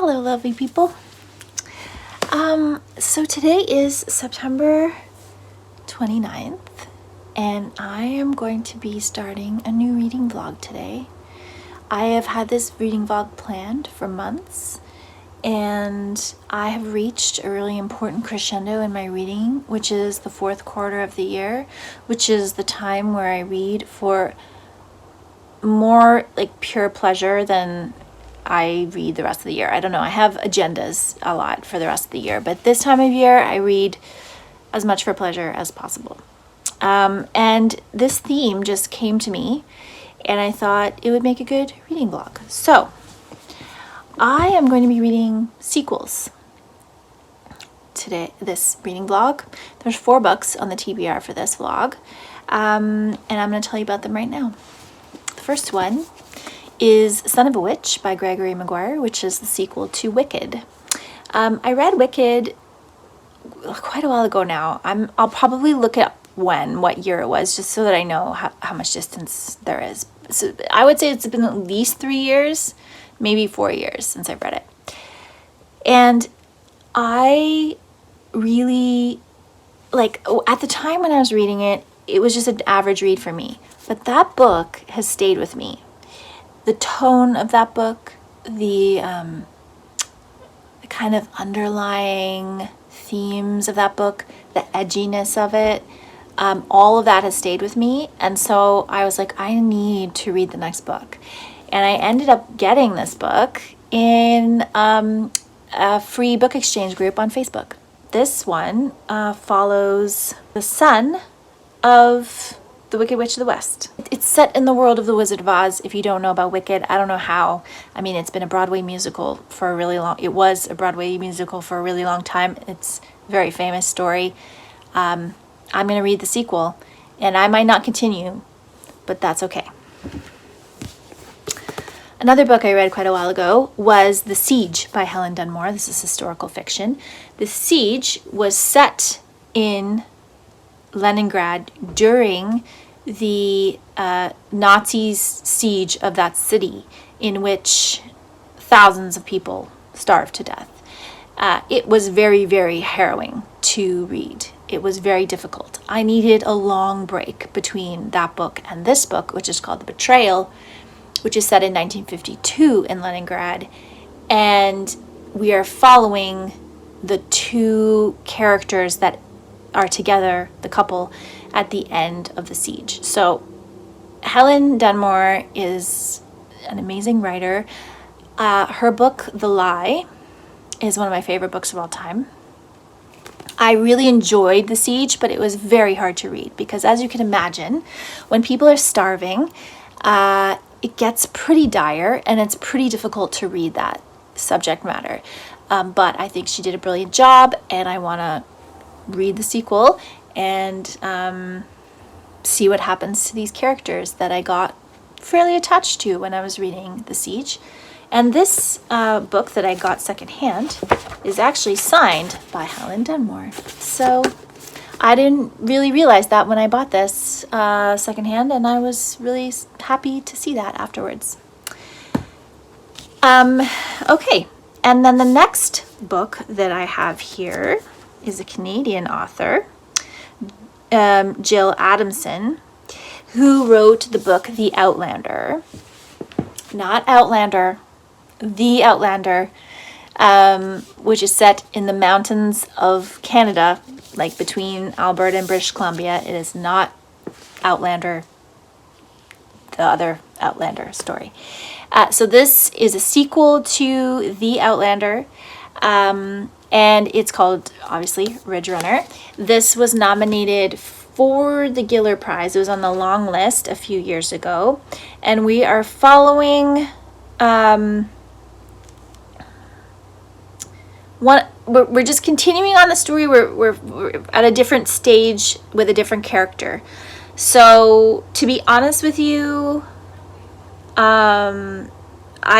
Hello, lovely people. So today is September 29th, and I am going to be starting a new reading vlog today. I have had this reading vlog planned for months, and I have reached a really important crescendo in my reading, which is the fourth quarter of the year, which is the time where I read for more like pure pleasure than I read the rest of the year. I don't know, I have agendas a lot for the rest of the year, but this time of year I read as much for pleasure as possible. And this theme just came to me, and I thought it would make a good reading vlog. So I am going to be reading sequels today, this reading vlog. There's 4 books on the TBR for this vlog, and I'm going to tell you about them right now. The first one is Son of a Witch by Gregory Maguire, which is the sequel to Wicked. I read Wicked quite a while ago now. I'll probably look up what year it was, just so that I know how much distance there is. So I would say it's been at least 3 years, maybe 4 years since I've read it. And I really, at the time when I was reading it, it was just an average read for me. But that book has stayed with me. The tone of that book, the kind of underlying themes of that book, the edginess of it, all of that has stayed with me. And so I was like, I need to read the next book. And I ended up getting this book in a free book exchange group on Facebook. This one follows the son of the Wicked Witch of the West. It's set in the world of The Wizard of Oz. If you don't know about Wicked, I don't know how. I mean, it's been a Broadway musical for a really long... It was a Broadway musical for a really long time. It's a very famous story. I'm going to read the sequel, and I might not continue, but that's okay. Another book I read quite a while ago was The Siege by Helen Dunmore. This is historical fiction. The Siege was set in Leningrad during the Nazis' siege of that city, in which thousands of people starved to death. It was very, very harrowing to read. It was very difficult. I needed a long break between that book and this book, which is called The Betrayal, which is set in 1952 in Leningrad. And we are following the 2 characters that are together, the couple, at the end of the siege. So Helen Dunmore is an amazing writer. Her book, The Lie, is one of my favorite books of all time. I really enjoyed The Siege, but it was very hard to read because, as you can imagine, when people are starving, it gets pretty dire, and it's pretty difficult to read that subject matter. But I think she did a brilliant job, and I want to read the sequel and see what happens to these characters that I got fairly attached to when I was reading The Siege. And this book that I got secondhand is actually signed by Helen Dunmore. So I didn't really realize that when I bought this secondhand, and I was really happy to see that afterwards. Okay, and then the next book that I have here is a Canadian author, Gil Adamson, who wrote the book The Outlander. Not Outlander, The Outlander, which is set in the mountains of Canada, like between Alberta and British Columbia. It is not Outlander, the other Outlander story. So this is a sequel to The Outlander, and it's called, obviously, Ridgerunner. This was nominated for the Giller Prize. It was on the long list a few years ago. And we are following... We're just continuing on the story. We're at a different stage with a different character. So, to be honest with you, I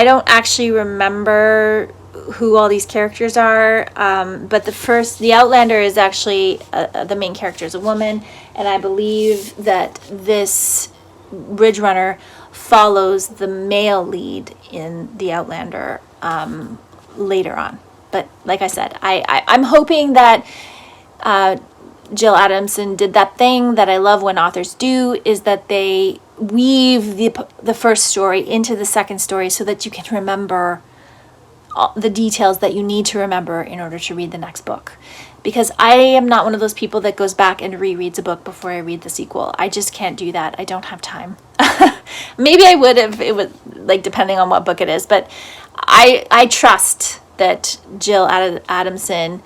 don't actually remember who all these characters are, but the Outlander is actually the main character is a woman, and I believe that this Ridgerunner follows the male lead in the Outlander, later on. But like I said, I'm hoping that Gil Adamson did that thing that I love when authors do, is that they weave the first story into the second story so that you can remember all the details that you need to remember in order to read the next book. Because I am not one of those people that goes back and rereads a book before I read the sequel. I just can't do that. I don't have time. Maybe I would if it was, like, depending on what book it is. But I trust that Gil Adamson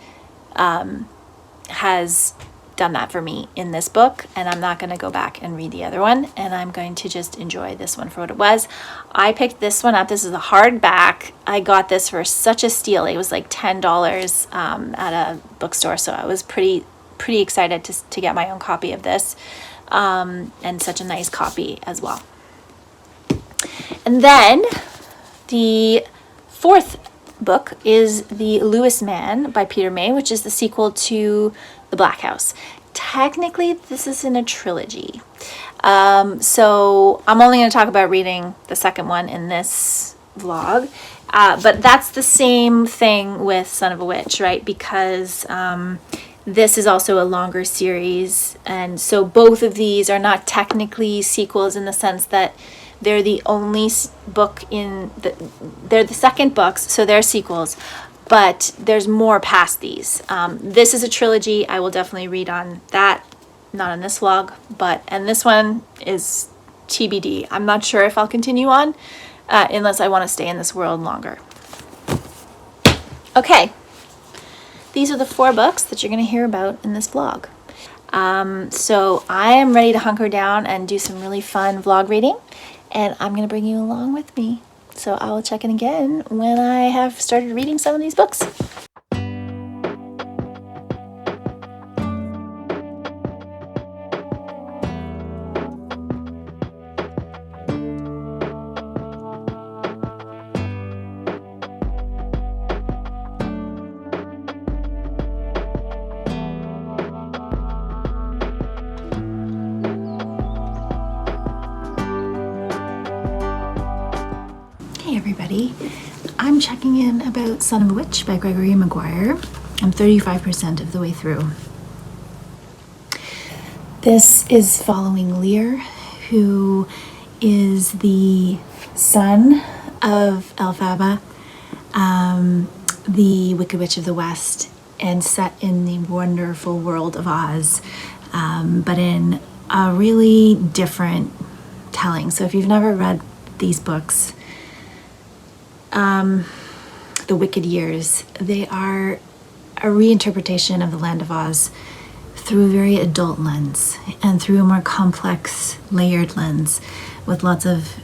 has done that for me in this book, and I'm not going to go back and read the other one, and I'm going to just enjoy this one for what it was. I picked this one up. This is a hardback. I got this for such a steal. It was like $10 at a bookstore, so I was pretty excited to get my own copy of this, and such a nice copy as well. And then the fourth book is The Lewis Man by Peter May, which is the sequel to The Black House. Technically, this is in a trilogy. So I'm only going to talk about reading the second one in this vlog. But that's the same thing with Son of a Witch, right? Because this is also a longer series. And so both of these are not technically sequels in the sense that they're the only book they're the second books, so they're sequels, but there's more past these. This is a trilogy. I will definitely read on that, not on this vlog, and this one is TBD. I'm not sure if I'll continue on unless I want to stay in this world longer. Okay, these are the 4 books that you're going to hear about in this vlog. So I am ready to hunker down and do some really fun vlog reading. And I'm going to bring you along with me. So I will check in again when I have started reading some of these books. Hey everybody, I'm checking in about Son of a Witch by Gregory Maguire. I'm 35% of the way through. This is following Lear, who is the son of Elphaba, the Wicked Witch of the West, and set in the wonderful world of Oz, but in a really different telling. So if you've never read these books, The Wicked Years, they are a reinterpretation of the Land of Oz through a very adult lens and through a more complex, layered lens with lots of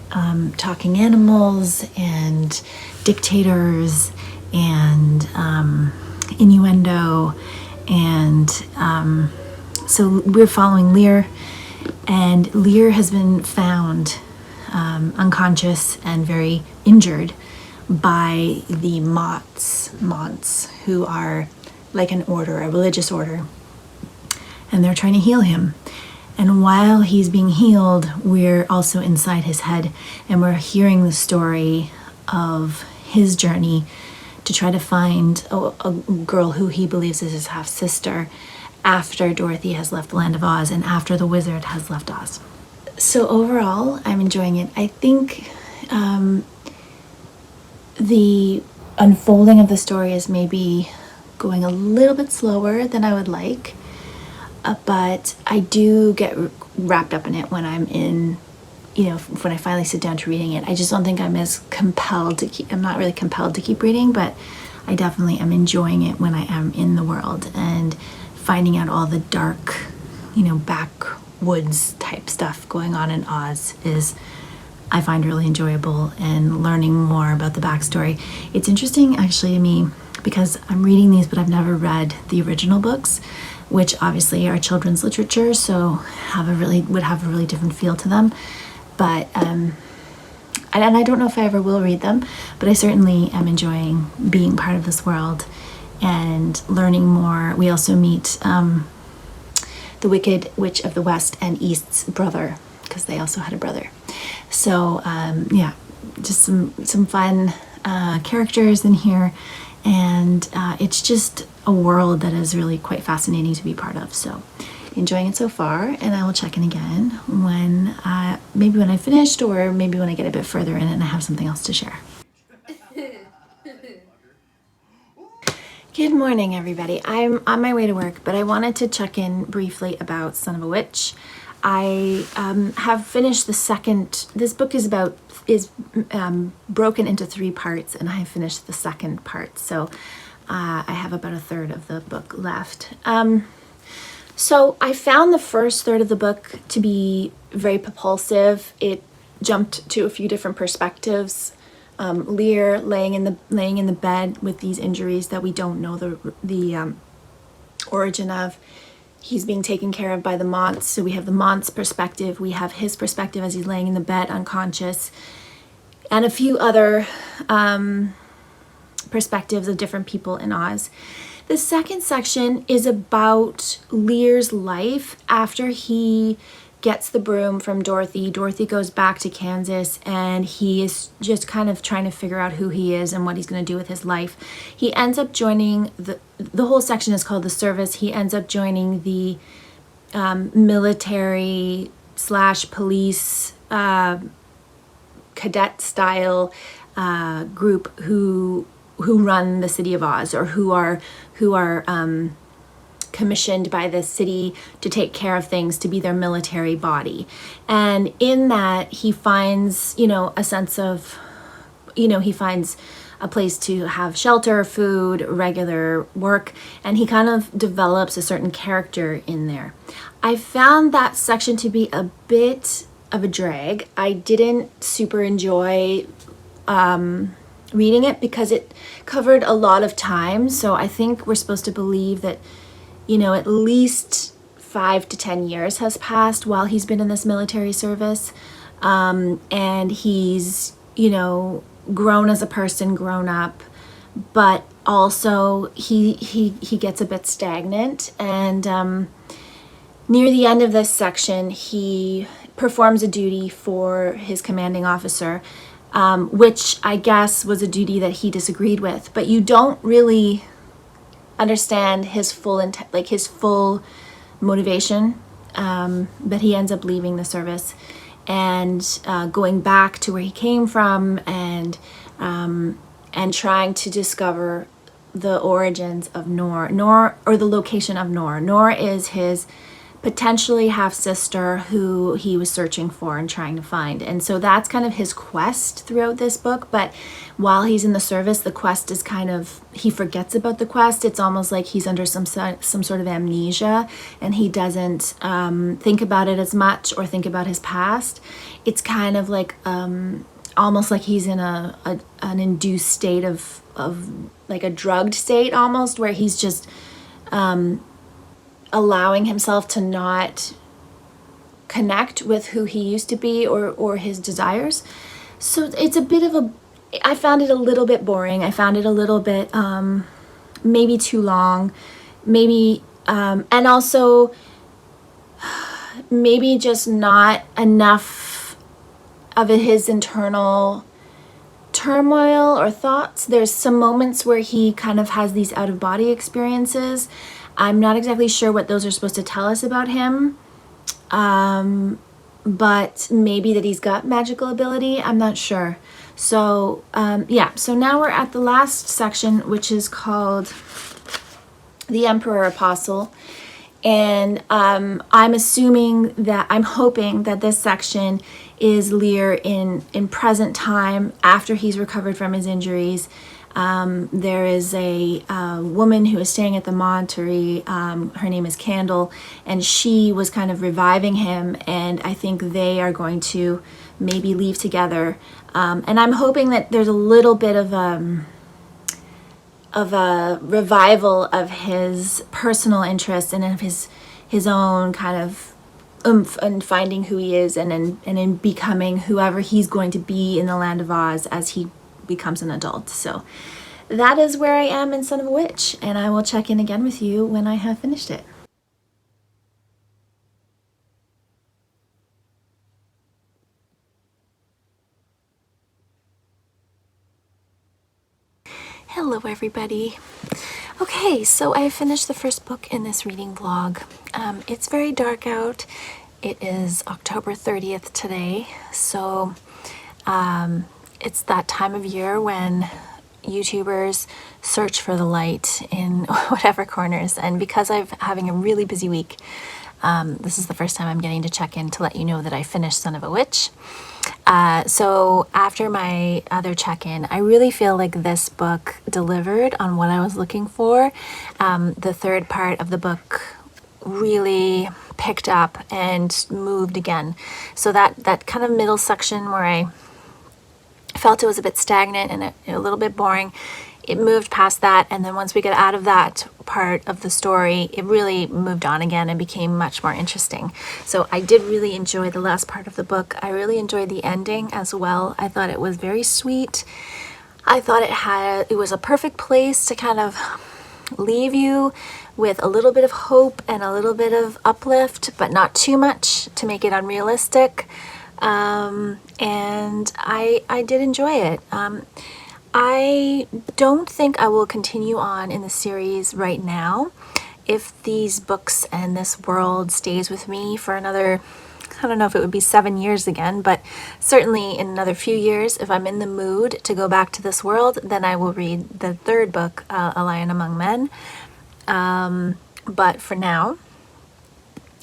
talking animals and dictators and innuendo. And so we're following Lear, and Lear has been found unconscious and very injured by the Monts, who are like an order, a religious order, and they're trying to heal him. And while he's being healed, we're also inside his head, and we're hearing the story of his journey to try to find a girl who he believes is his half-sister after Dorothy has left the Land of Oz and after the wizard has left Oz. So overall, I'm enjoying it. I think the unfolding of the story is maybe going a little bit slower than I would like, but I do get wrapped up in it when I'm in, when I finally sit down to reading it. I just don't think I'm as compelled to keep, I'm not really compelled to keep reading, but I definitely am enjoying it when I am in the world and finding out all the dark, backwoods type stuff going on in Oz is, I find really enjoyable, and learning more about the backstory. It's interesting actually to me because I'm reading these, but I've never read the original books, which obviously are children's literature, so would have a really different feel to them. But and I don't know if I ever will read them, but I certainly am enjoying being part of this world and learning more. We also meet the Wicked Witch of the West and East's brother, because they also had a brother. So just some fun characters in here, and it's just a world that is really quite fascinating to be part of. So enjoying it so far, and I will check in again when maybe when I finished, or maybe when I get a bit further in and I have something else to share. Good morning, everybody. I'm on my way to work, but I wanted to check in briefly about Son of a Witch. I have finished the second. This book is broken into 3 parts, and I have finished the second part. So I have about a third of the book left. So I found the first third of the book to be very propulsive. It jumped to a few different perspectives. Lear laying in the bed with these injuries that we don't know the origin of. He's being taken care of by the Monts. So we have the Monts' perspective. We have his perspective as he's laying in the bed unconscious, and a few other perspectives of different people in Oz. The second section is about Lear's life after he gets the broom from Dorothy. Dorothy goes back to Kansas, and he is just kind of trying to figure out who he is and what he's going to do with his life. He ends up joining the whole section is called The Service. He ends up joining the military / police cadet style group who run the city of Oz, or who are commissioned by the city to take care of things, to be their military body. And in that, he finds, a sense of, he finds a place to have shelter, food, regular work, and he kind of develops a certain character in there. I found that section to be a bit of a drag. I didn't super enjoy reading it because it covered a lot of time. So I think we're supposed to believe that at least 5 to 10 years has passed while he's been in this military service. And he's, grown as a person, grown up, but also he gets a bit stagnant. And near the end of this section, he performs a duty for his commanding officer, which I guess was a duty that he disagreed with. But you don't really understand his full motivation, but he ends up leaving the service and going back to where he came from, and trying to discover the origins of Nor, or the location of Nor. Nor is his potentially half-sister who he was searching for and trying to find. And so that's kind of his quest throughout this book. But while he's in the service, the quest is he forgets about the quest. It's almost like he's under some sort of amnesia, and he doesn't think about it as much or think about his past. It's kind of like almost like he's in an induced state of like a drugged state almost, where he's just allowing himself to not connect with who he used to be, or his desires. So it's a bit of I found it a little bit boring. I found it a little bit maybe too long, maybe and also maybe just not enough of his internal turmoil or thoughts. There's some moments where he kind of has these out-of-body experiences. I'm not exactly sure what those are supposed to tell us about him, but maybe that he's got magical ability. I'm not sure. So so now we're at the last section, which is called The Emperor Apostle. And I'm hoping that this section is Lear in present time, after he's recovered from his injuries. There is a woman who is staying at the Monterey. Her name is Candle, and she was kind of reviving him, and I think they are going to maybe leave together. And I'm hoping that there's a little bit of a revival of his personal interests and of his own kind of oomph and finding who he is, and in becoming whoever he's going to be in the land of Oz as he becomes an adult. So that is where I am in Son of a Witch, and I will check in again with you when I have finished it. Hello everybody. Okay, so I finished the first book in this reading vlog. It's very dark out. It is October 30th today, so it's that time of year when YouTubers search for the light in whatever corners, and because I'm having a really busy week, this is the first time I'm getting to check in to let you know that I finished Son of a Witch. So after my other check-in, I really feel like this book delivered on what I was looking for. The third part of the book really picked up and moved again. So that kind of middle section where I felt it was a bit stagnant and a little bit boring, it moved past that, and then once we got out of that part of the story, it really moved on again and became much more interesting. So I did really enjoy the last part of the book. I really enjoyed the ending as well. I thought it was very sweet. I thought it was a perfect place to kind of leave you with a little bit of hope and a little bit of uplift, but not too much to make it unrealistic. And I did enjoy it. I don't think I will continue on in the series right now. If these books and this world stays with me for another, I don't know if it would be 7 years again, but certainly in another few years, if I'm in the mood to go back to this world, then I will read the third book, A Lion Among Men. But for now,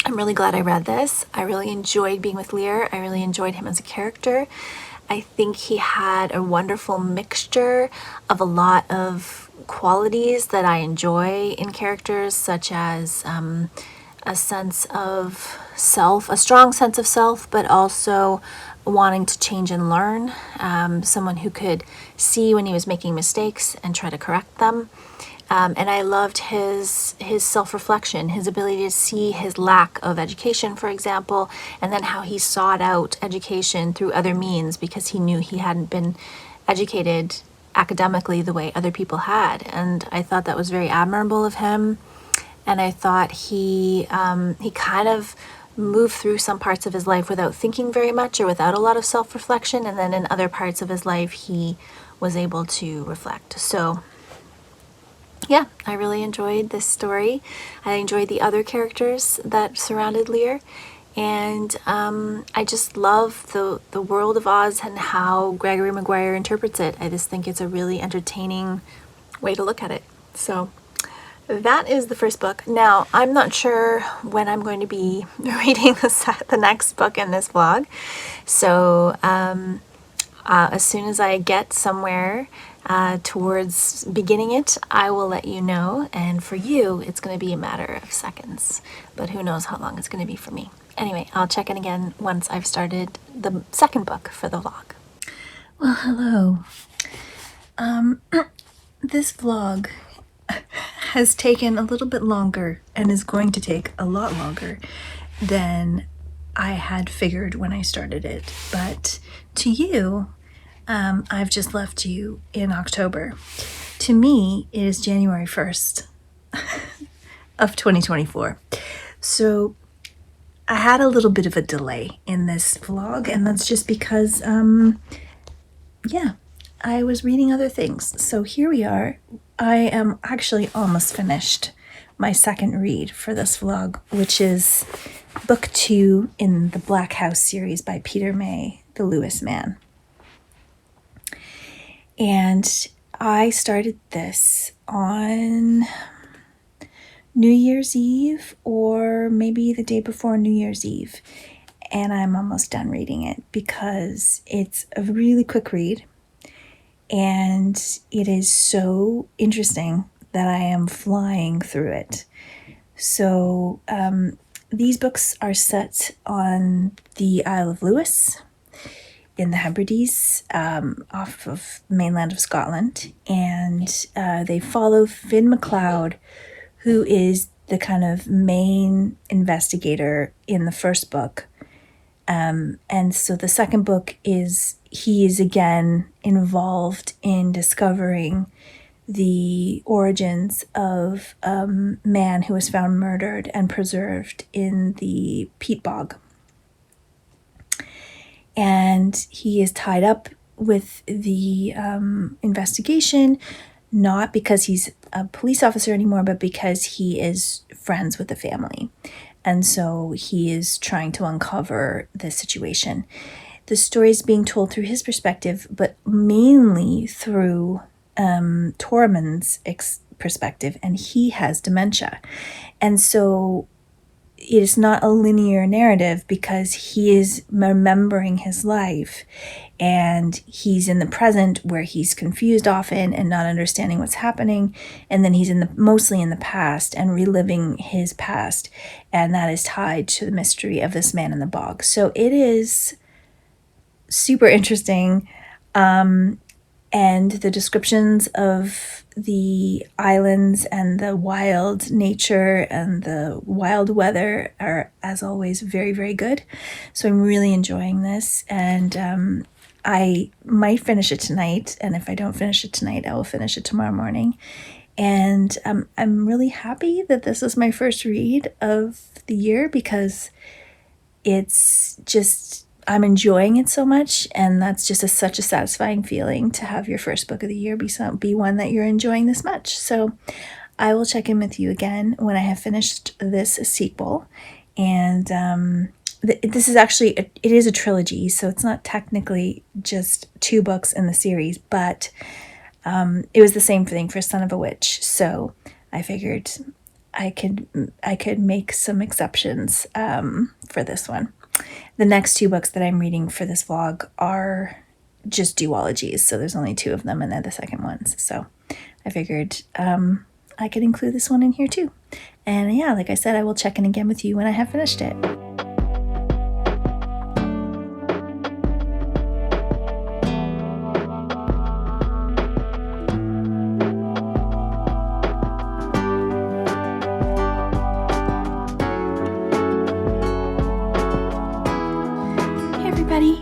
I'm really glad I read this. I really enjoyed being with Lear. I really enjoyed him as a character. I think he had a wonderful mixture of a lot of qualities that I enjoy in characters, such as a sense of self, a strong sense of self, but also wanting to change and learn. Someone who could see when he was making mistakes and try to correct them. And I loved his self-reflection, his ability to see his lack of education, for example, and then how he sought out education through other means because he knew he hadn't been educated academically the way other people had. And I thought that was very admirable of him. And I thought he kind of moved through some parts of his life without thinking very much or without a lot of self-reflection. And then in other parts of his life, he was able to reflect. So yeah, I really enjoyed this story. I enjoyed the other characters that surrounded Lear. And I just love the world of Oz and how Gregory Maguire interprets it. I just think it's a really entertaining way to look at it. So that is the first book. Now, I'm not sure when I'm going to be reading the next book in this vlog. So as soon as I get somewhere towards beginning it, I will let you know. And for you, it's going to be a matter of seconds. But who knows how long it's going to be for me. Anyway, I'll check in again once I've started the second book for the vlog. Well, hello. This vlog has taken a little bit longer and is going to take a lot longer than I had figured when I started it. But to you, I've just left you in October. To me, it is January 1st of 2024. So I had a little bit of a delay in this vlog, and that's just because, yeah, I was reading other things. So here we are. I am actually almost finished my second read for this vlog, which is book 2 in the Black House series by Peter May, The Lewis Man. And I started this on New Year's Eve or maybe the day before New Year's Eve. And I'm almost done reading it because it's a really quick read. And it is so interesting that I am flying through it. So these books are set on the Isle of Lewis in the Hebrides, off of the mainland of Scotland. And they follow Finn MacLeod, who is the kind of main investigator in the first book. And so the second book he is again involved in discovering the origins of a man who was found murdered and preserved in the peat bog. And he is tied up with the investigation, not because he's a police officer anymore, but because he is friends with the family. And so he is trying to uncover this situation. The story is being told through his perspective, but mainly through Tormund's perspective, and he has dementia. And so it is not a linear narrative because he is remembering his life, and he's in the present where he's confused often and not understanding what's happening, and then he's mostly in the past and reliving his past, and that is tied to the mystery of this man in the bog. So it is super interesting, and the descriptions of the islands and the wild nature and the wild weather are, as always, very, very good. So I'm really enjoying this, and I might finish it tonight, and if I don't finish it tonight, I will finish it tomorrow morning. And I'm really happy that this is my first read of the year, because it's just, I'm enjoying it so much, and that's just such a satisfying feeling to have your first book of the year be one that you're enjoying this much. So I will check in with you again when I have finished this sequel. And this is actually, it is a trilogy, so it's not technically just 2 books in the series, but it was the same thing for Son of a Witch. So I figured I could make some exceptions for this one. The next 2 books that I'm reading for this vlog are just duologies, so there's only 2 of them, and they're the second ones. So I figured I could include this one in here too. And yeah, like I said, I will check in again with you when I have finished it.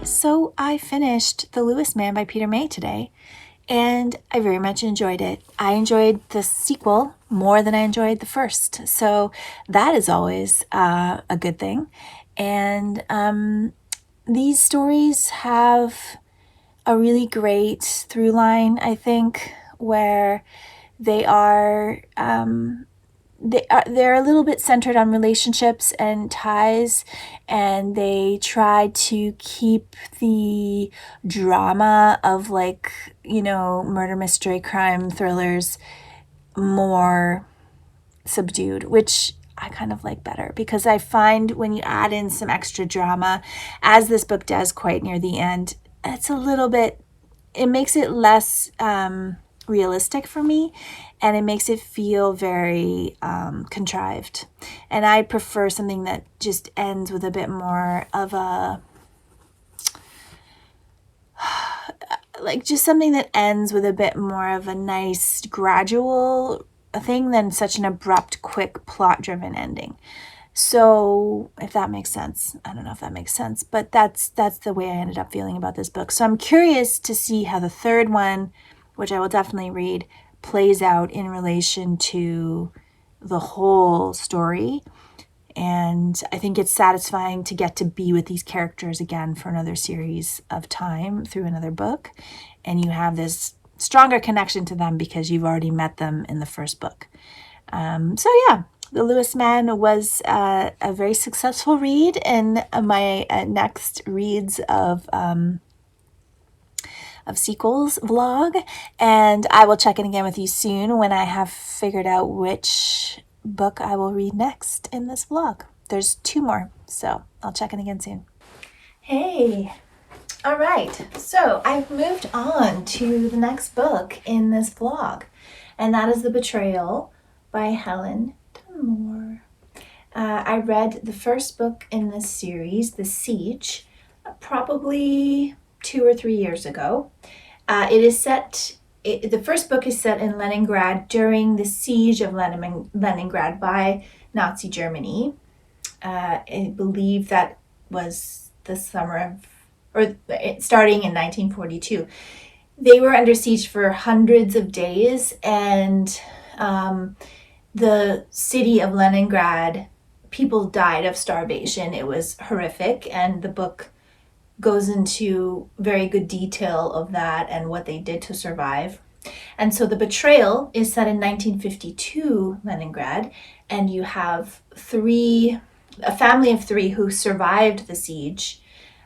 So I finished The Lewis Man by Peter May today, and I very much enjoyed it. I enjoyed the sequel more than I enjoyed the first, so that is always a good thing. And these stories have a really great through line, I think, where they're a little bit centered on relationships and ties, and they try to keep the drama of, like, murder mystery crime thrillers more subdued, which I kind of like better, because I find when you add in some extra drama, as this book does quite near the end, it makes it less realistic for me, and it makes it feel very contrived. And I prefer something that just ends with a bit more of a nice gradual thing than such an abrupt, quick, plot-driven ending. So if that makes sense, I don't know if that makes sense, but that's the way I ended up feeling about this book. So I'm curious to see how the third one, which I will definitely read, plays out in relation to the whole story. And I think it's satisfying to get to be with these characters again for another series of time through another book. And you have this stronger connection to them because you've already met them in the first book. So yeah, The Lewis Man was a very successful read in my next reads of sequels vlog, and I will check in again with you soon when I have figured out which book I will read next in this vlog. There's 2 more, so I'll check in again soon. Hey, all right, so I've moved on to the next book in this vlog, and that is The Betrayal by Helen Dunmore. I read the first book in this series, The Siege, probably 2 or 3 years ago. The first book is set in Leningrad during the siege of Leningrad by Nazi Germany. I believe that was the starting in 1942. They were under siege for hundreds of days, and the city of Leningrad, people died of starvation. It was horrific, and the book goes into very good detail of that and what they did to survive. And so the Betrayal is set in 1952 Leningrad, and you have a family of three who survived the siege,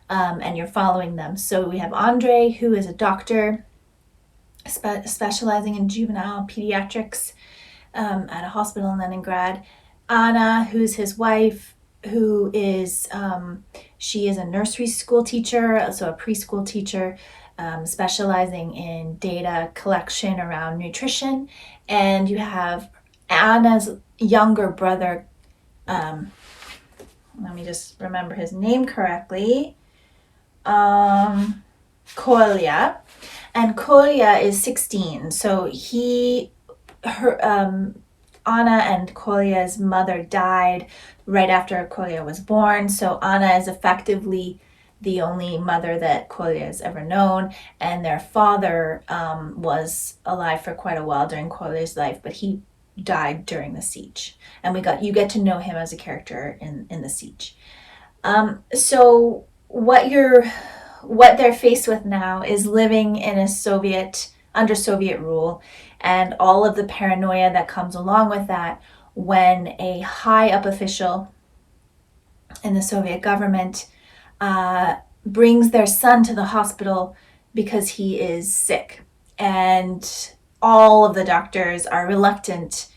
and you're following them. So we have Andrei, who is a doctor specializing in juvenile pediatrics at a hospital in Leningrad. Anna, who's his wife, who is, she is a nursery school teacher, so a preschool teacher, specializing in data collection around nutrition. And you have Anna's younger brother, let me just remember his name correctly, Kolya. And Kolya is 16, so Anna and Kolya's mother died right after Kolya was born, so Anna is effectively the only mother that Kolya has ever known, and their father was alive for quite a while during Kolya's life, but he died during the siege, and you get to know him as a character in the siege. So what they're faced with now is living in under Soviet rule, and all of the paranoia that comes along with that when a high up official in the Soviet government brings their son to the hospital because he is sick. And all of the doctors are reluctant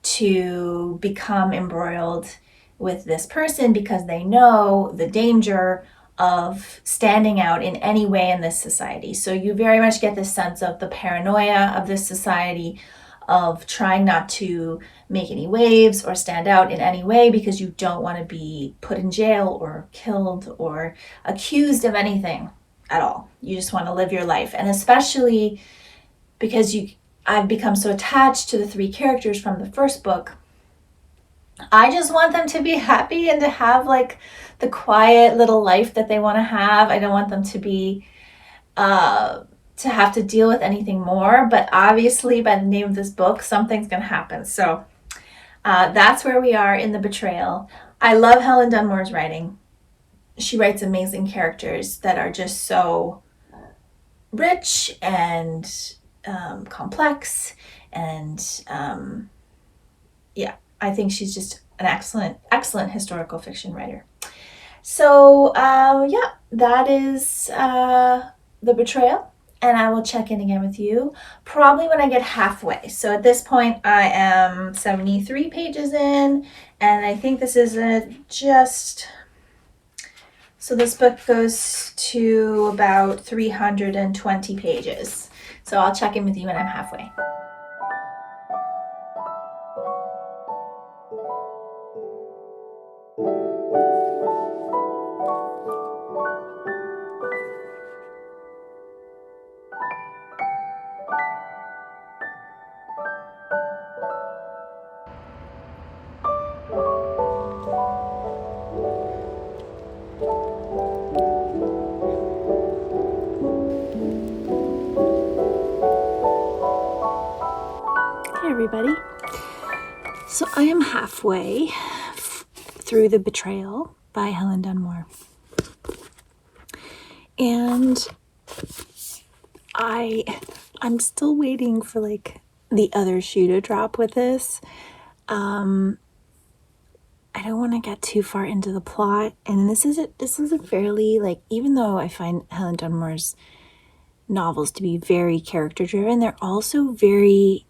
to become embroiled with this person because they know the danger of standing out in any way in this society. So you very much get this sense of the paranoia of this society, of trying not to make any waves or stand out in any way because you don't want to be put in jail or killed or accused of anything at all. You just want to live your life. And especially because I've become so attached to the three characters from the first book, I just want them to be happy and to have like the quiet little life that they want to have. I don't want them to be to have to deal with anything more, but obviously by the name of this book, something's going to happen. So that's where we are in The Betrayal. I love Helen Dunmore's writing. She writes amazing characters that are just so rich and complex, and I think she's just an excellent historical fiction writer. So that is The Betrayal, and I will check in again with you probably when I get halfway. So at this point I am 73 pages in, and I think this is so this book goes to about 320 pages. So I'll check in with you when I'm halfway. Everybody. So I am halfway through The Betrayal by Helen Dunmore. And I'm still waiting for like the other shoe to drop with this. I don't want to get too far into the plot, and this is a fairly, like, even though I find Helen Dunmore's novels to be very character driven, they're also very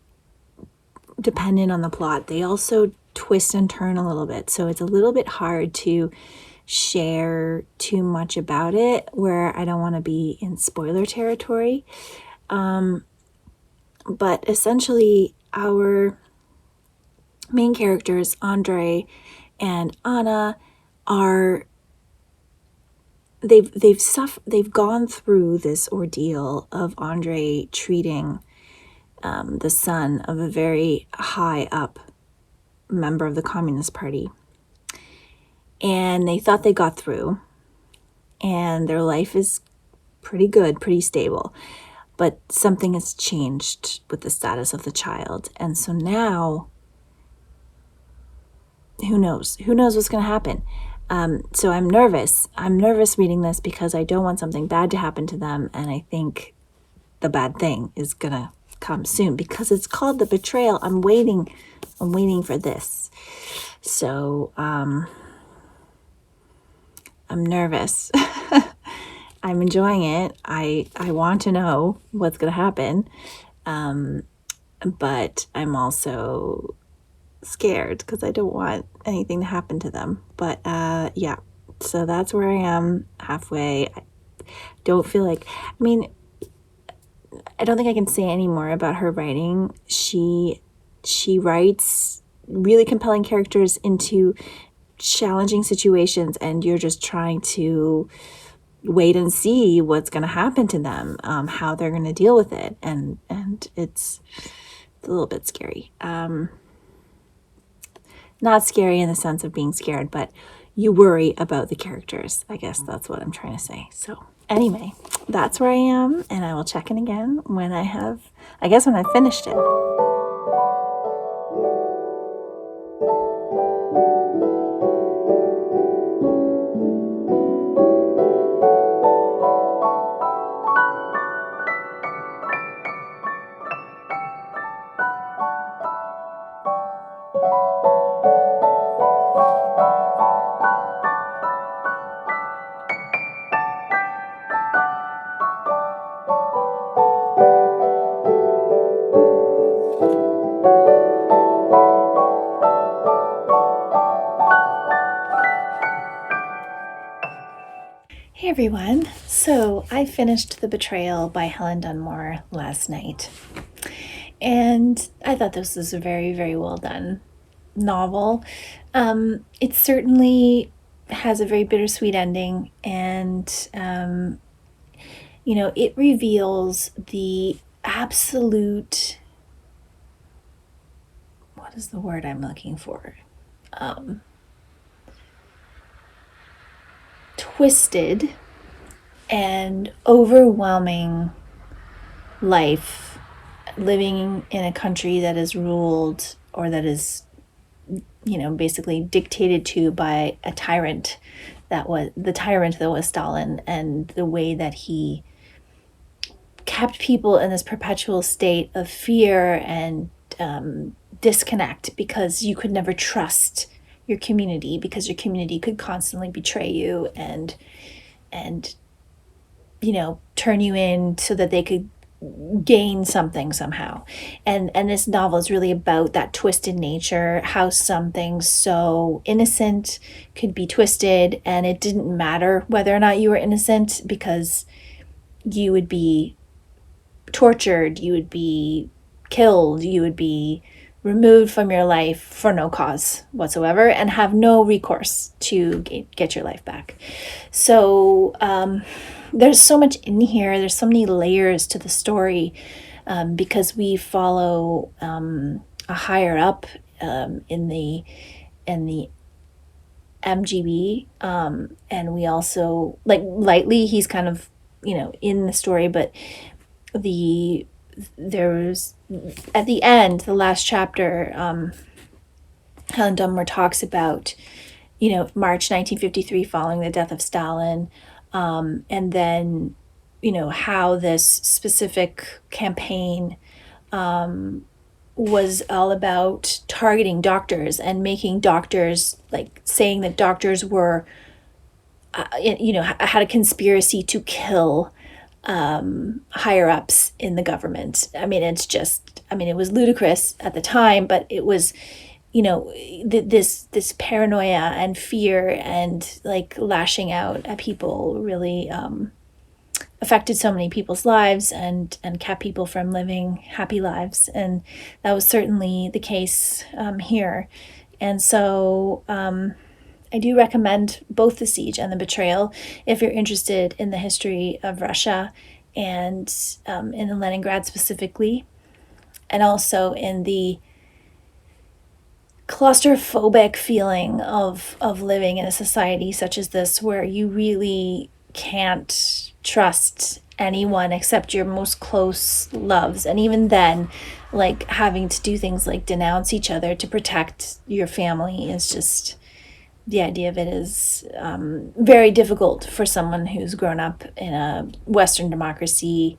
dependent on the plot. They also twist and turn a little bit, so it's a little bit hard to share too much about it where I don't want to be in spoiler territory. But essentially our main characters, Andrei and Anna, they've gone through this ordeal of Andrei treating the son of a very high up member of the Communist Party. And they thought they got through, and their life is pretty good, pretty stable. But something has changed with the status of the child. And so now, who knows? Who knows what's going to happen? So I'm nervous. I'm nervous reading this because I don't want something bad to happen to them. And I think the bad thing is gonna come soon because it's called The Betrayal. I'm waiting for this. So I'm nervous. I'm enjoying it. I want to know what's going to happen. But I'm also scared because I don't want anything to happen to them. But yeah, so that's where I am halfway. I don't feel like, I don't think I can say any more about her writing. She writes really compelling characters into challenging situations, and you're just trying to wait and see what's going to happen to them, how they're going to deal with it, and it's a little bit scary. Not scary in the sense of being scared, but you worry about the characters. I guess that's what I'm trying to say. So anyway, that's where I am, and I will check in again when I've finished it. Hey everyone, so I finished The Betrayal by Helen Dunmore last night, and I thought this was a very, very well done novel. It certainly has a very bittersweet ending, and it reveals the absolute, what is the word I'm looking for? Twisted and overwhelming life living in a country that is ruled, or that is, basically dictated to by a tyrant that was Stalin, and the way that he kept people in this perpetual state of fear and disconnect, because you could never trust your community, because your community could constantly betray you and turn you in so that they could gain something somehow. And this novel is really about that twisted nature, how something so innocent could be twisted, and it didn't matter whether or not you were innocent, because you would be tortured, you would be killed, you would be removed from your life for no cause whatsoever, and have no recourse to get your life back. So there's so much in here. There's so many layers to the story, because we follow a higher up in the MGB, and we also, like, lightly, he's kind of in the story, but there's at the end, the last chapter, Helen Dunmore talks about March 1953, following the death of Stalin, and then how this specific campaign was all about targeting doctors and making doctors, like, saying that doctors were had a conspiracy to kill higher ups in the government. It was ludicrous at the time, but it was, this paranoia and fear and, like, lashing out at people really affected so many people's lives and kept people from living happy lives. And that was certainly the case here. And so I do recommend both The Siege and The Betrayal if you're interested in the history of Russia, and in Leningrad specifically, and also in the claustrophobic feeling of living in a society such as this, where you really can't trust anyone except your most close loves. And even then, like, having to do things like denounce each other to protect your family is just, the idea of it is very difficult for someone who's grown up in a Western democracy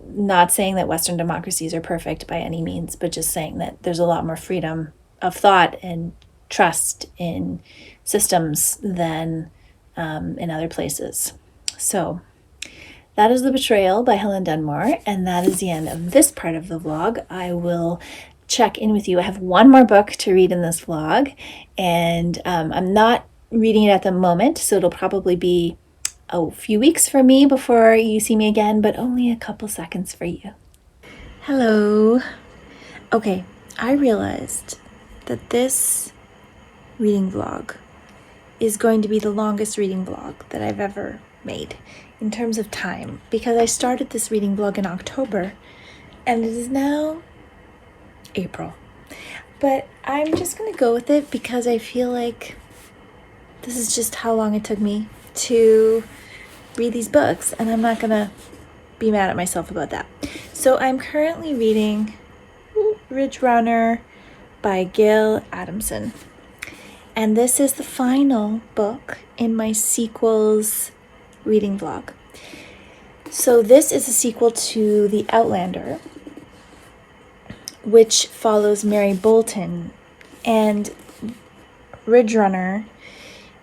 not saying that Western democracies are perfect by any means, but just saying that there's a lot more freedom of thought and trust in systems than in other places. So that is The Betrayal by Helen Dunmore, and that is the end of this part of the vlog. I will check in with you. I have one more book to read in this vlog, and I'm not reading it at the moment, so it'll probably be a few weeks for me before you see me again, but only a couple seconds for you. Hello. Okay, I realized that this reading vlog is going to be the longest reading vlog that I've ever made in terms of time, because I started this reading vlog in October and it is now April. But I'm just gonna go with it because I feel like this is just how long it took me to read these books, and I'm not gonna be mad at myself about that. So I'm currently reading Ridgerunner by Gil Adamson, and this is the final book in my sequels reading vlog. So this is a sequel to The Outlander, which follows Mary Bolton, and Ridgerunner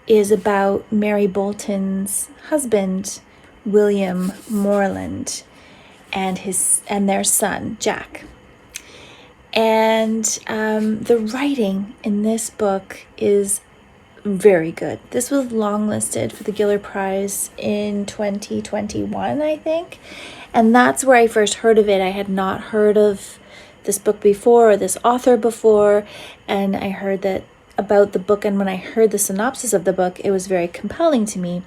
is about Mary Bolton's husband, William Morland, and their son, Jack. And the writing in this book is very good. This was longlisted for the Giller Prize in 2021, I think. And that's where I first heard of it. I had not heard of this book before, or this author before, and I heard that about the book, and when I heard the synopsis of the book, it was very compelling to me.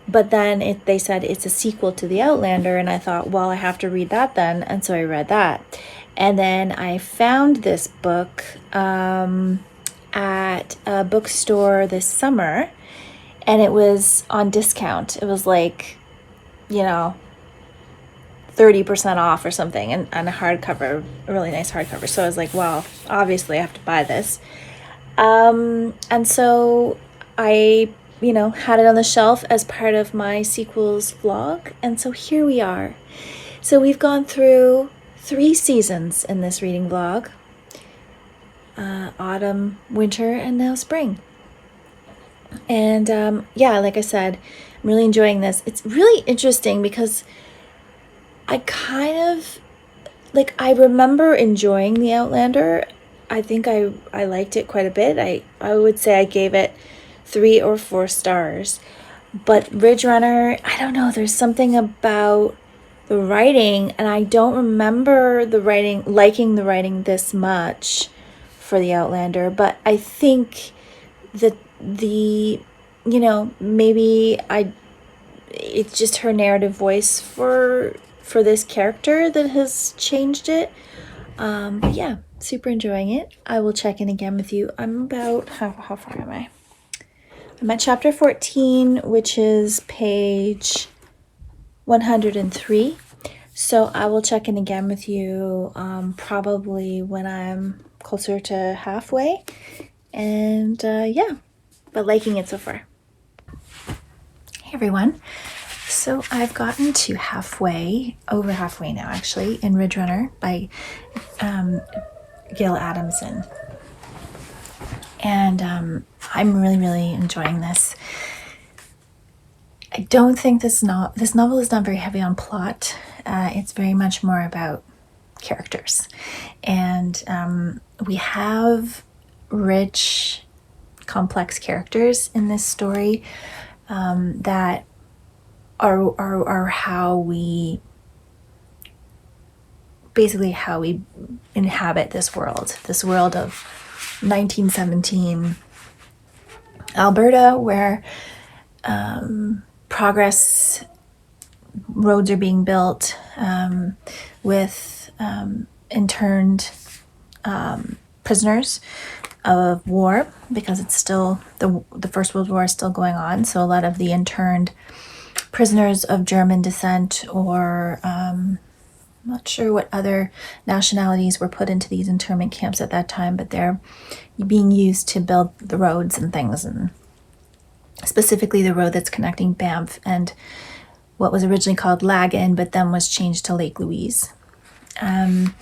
But then they said it's a sequel to The Outlander, and I thought, well, I have to read that then, and so I read that. And then I found this book at a bookstore this summer, and it was on discount. It was like, 30% off or something, and a hardcover, a really nice hardcover. So I was like, well, obviously I have to buy this. And so I, had it on the shelf as part of my sequels vlog. And so here we are. So we've gone through 3 seasons in this reading vlog. Autumn, winter, and now spring. And like I said, I'm really enjoying this. It's really interesting because I I remember enjoying The Outlander. I think I liked it quite a bit. I would say I gave it 3 or 4 stars. But Ridgerunner, I don't know, there's something about the writing, and I don't remember liking the writing this much for The Outlander, but I think that maybe it's just her narrative voice for this character that has changed it. But yeah, super enjoying it. I will check in again with you. I'm about, how far am I? I'm at chapter 14, which is page 103. So I will check in again with you probably when I'm closer to halfway. And but liking it so far. Hey everyone. So I've gotten to over halfway now actually, in Ridgerunner by Gil Adamson. And I'm really, really enjoying this. I don't think this novel is not very heavy on plot. It's very much more about characters. And we have rich, complex characters in this story that are how we inhabit this world of 1917 Alberta, where progress roads are being built with interned prisoners of war, because it's still the First World War is still going on. So a lot of the interned prisoners of German descent, or I'm not sure what other nationalities were put into these internment camps at that time, but they're being used to build the roads and things, and specifically the road that's connecting Banff and what was originally called Lagan, but then was changed to Lake Louise. And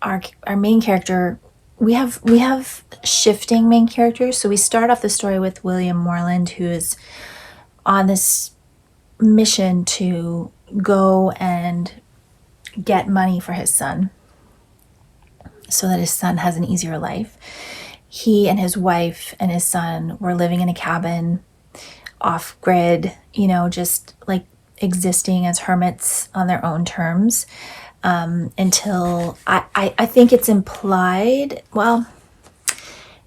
our main character, we have shifting main characters. So we start off the story with William Morland, who is on this mission to go and get money for his son so that his son has an easier life. He and his wife and his son were living in a cabin off grid, just like existing as hermits on their own terms, until I think it's implied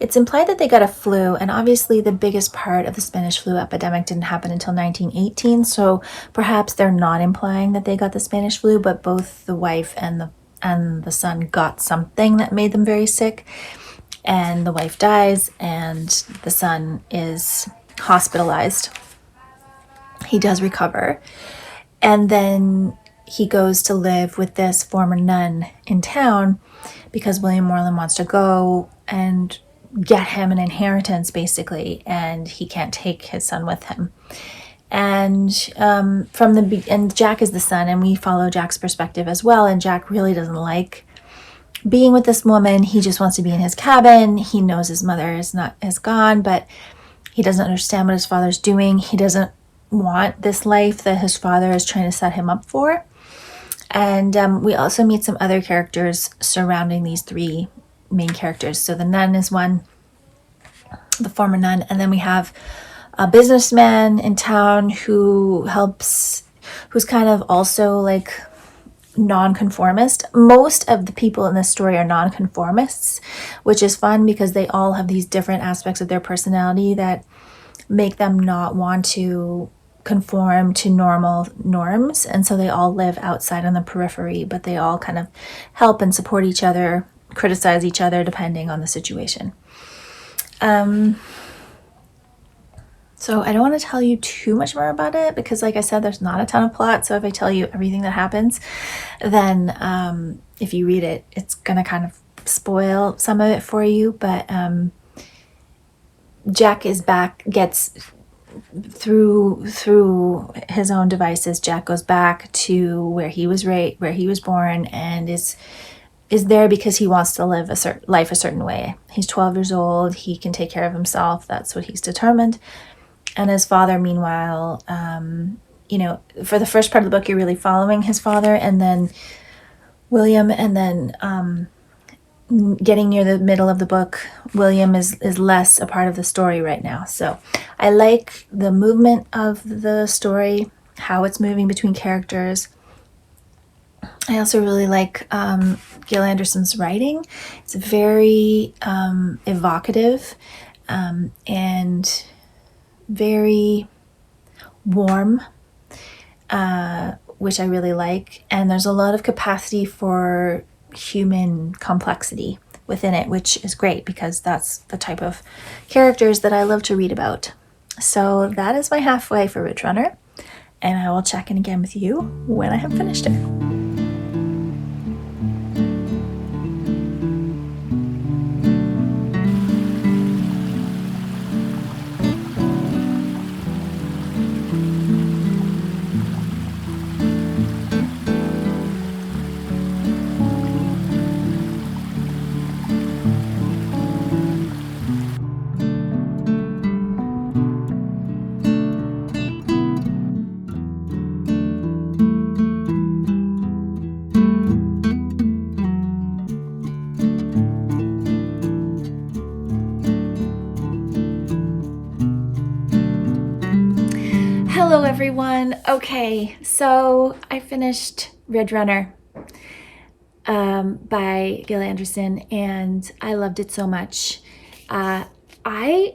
that they got a flu, and obviously the biggest part of the Spanish flu epidemic didn't happen until 1918, so perhaps they're not implying that they got the Spanish flu, but both the wife and the son got something that made them very sick, and the wife dies and the son is hospitalized. He does recover, and then he goes to live with this former nun in town because William Morland wants to go and get him an inheritance, basically, and he can't take his son with him. And and Jack is the son, and we follow Jack's perspective as well. And Jack really doesn't like being with this woman. He just wants to be in his cabin. He knows his mother is gone, but he doesn't understand what his father's doing. He doesn't want this life that his father is trying to set him up for. And we also meet some other characters surrounding these three main characters. So the nun is one, the former nun, and then we have a businessman in town who's kind of also like nonconformist. Most of the people in this story are nonconformists, which is fun because they all have these different aspects of their personality that make them not want to conform to normal norms, and so they all live outside on the periphery, but they all kind of help and support each other, criticize each other depending on the situation. So I don't want to tell you too much more about it because, like I said, there's not a ton of plot. So if I tell you everything that happens, then if you read it, it's gonna kind of spoil some of it for you. But Jack is back, gets through his own devices. Jack goes back to where he was born, and is there because he wants to live life a certain way. He's 12 years old. He can take care of himself. That's what he's determined. And his father, meanwhile, for the first part of the book, you're really following his father, and then William, and then getting near the middle of the book, William is less a part of the story right now. So I like the movement of the story, how it's moving between characters. I also really like Gil Anderson's writing. It's very evocative and very warm, which I really like. And there's a lot of capacity for human complexity within it, which is great because that's the type of characters that I love to read about. So that is my halfway for Ridgerunner, and I will check in again with you when I have finished it. Hello everyone. Okay, so I finished Ridgerunner by Gil Anderson, and I loved it so much. I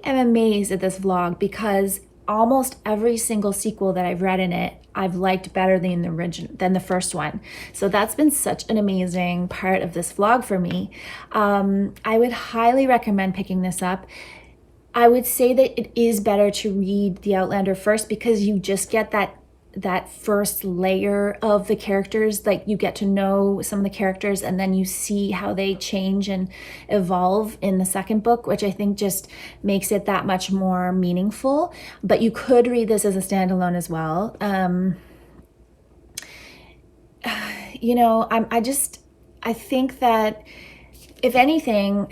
am amazed at this vlog because almost every single sequel that I've read in it, I've liked better than the first one. So that's been such an amazing part of this vlog for me. I would highly recommend picking this up. I would say that it is better to read The Outlander first because you just get that that first layer of the characters. Like, you get to know some of the characters and then you see how they change and evolve in the second book, which I think just makes it that much more meaningful. But you could read this as a standalone as well. You know, I think that if anything,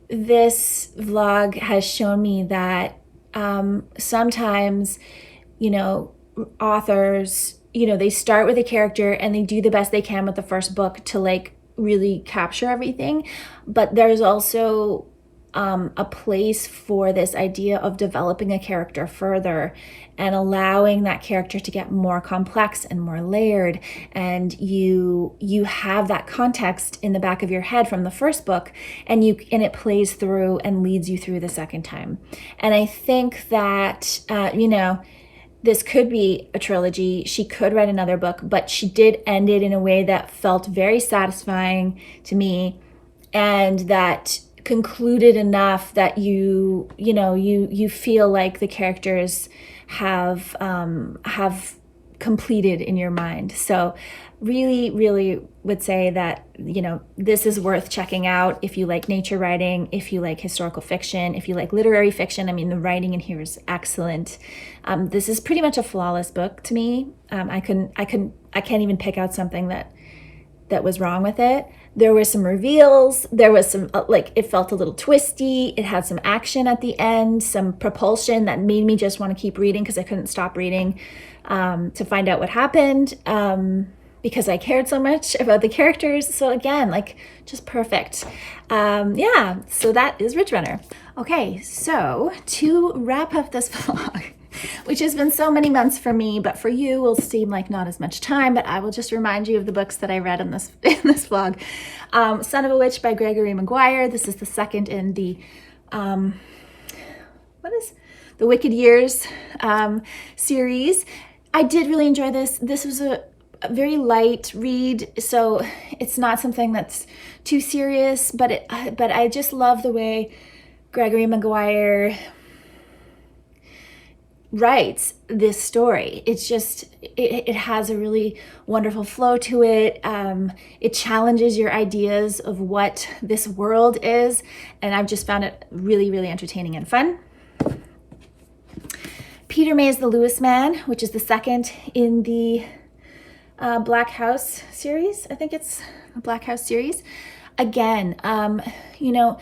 this vlog has shown me that sometimes, you know, authors, you know, they start with a character and they do the best they can with the first book to like really capture everything. But there's also a place for this idea of developing a character further and allowing that character to get more complex and more layered, and you have that context in the back of your head from the first book, and it plays through and leads you through the second time. And I think that you know, this could be a trilogy. She could write another book, but she did end it in a way that felt very satisfying to me, and that concluded enough that you feel like the characters have completed in your mind. So really would say that, you know, this is worth checking out if you like nature writing, if you like historical fiction, if you like literary fiction. I mean, the writing in here is excellent. This is pretty much a flawless book to me. I can't even pick out something that was wrong with it. There were some reveals, there was some, like, it felt a little twisty, it had some action at the end, some propulsion that made me just want to keep reading because I couldn't stop reading to find out what happened, because I cared so much about the characters. So again, like, just perfect. Yeah, so that is Ridgerunner. Okay, so to wrap up this vlog, which has been so many months for me, but for you will seem like not as much time, but I will just remind you of the books that I read in this vlog. Son of a Witch by Gregory Maguire. This is the second in the the Wicked Years series. I did really enjoy this. This was a very light read, so it's not something that's too serious, but I just love the way Gregory Maguire writes this story. It's just, it has a really wonderful flow to it. It challenges your ideas of what this world is, and I've just found it really entertaining and fun. Peter May's The Lewis Man, which is the second in the Black House series. I think it's the Black House series. Again, you know,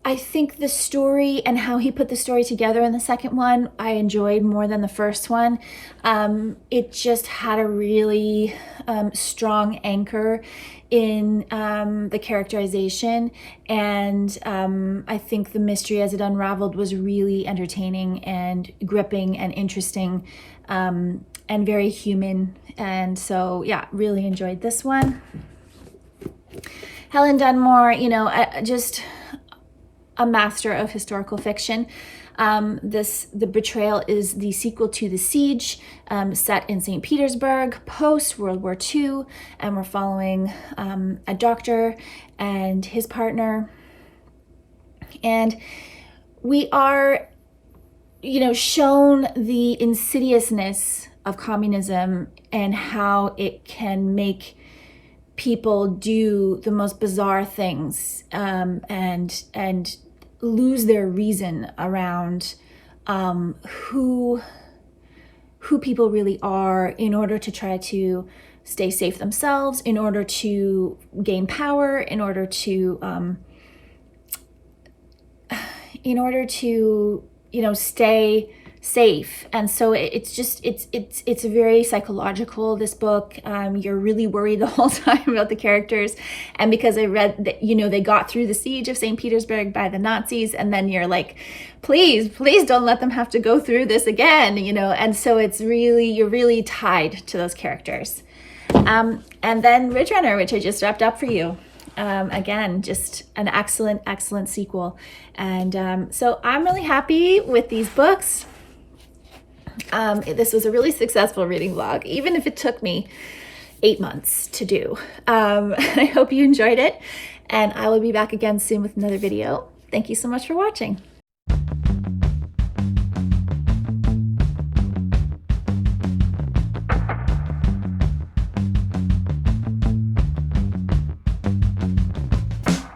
I think the story and how he put the story together in the second one, I enjoyed more than the first one. It just had a really strong anchor in the characterization, and I think the mystery as it unraveled was really entertaining and gripping and interesting, and very human. And so, yeah, really enjoyed this one. Helen Dunmore, you know, just a master of historical fiction. The Betrayal is the sequel to The Siege, set in St. Petersburg, post-World War II, and we're following a doctor and his partner. And we are, you know, shown the insidiousness of communism and how it can make people do the most bizarre things, and lose their reason around who people really are, in order to try to stay safe themselves, in order to gain power, in order to you know, stay safe. And so it's just, it's very psychological, this book. You're really worried the whole time about the characters, and because I read that, you know, they got through the siege of St. Petersburg by the Nazis, and then you're like, please don't let them have to go through this again, you know. And so it's really, you're really tied to those characters. And then Ridgerunner, which I just wrapped up for you. Again, just an excellent sequel. And so I'm really happy with these books. This was a really successful reading vlog, even if it took me 8 months to do. I hope you enjoyed it, and I will be back again soon with another video. Thank you so much for watching.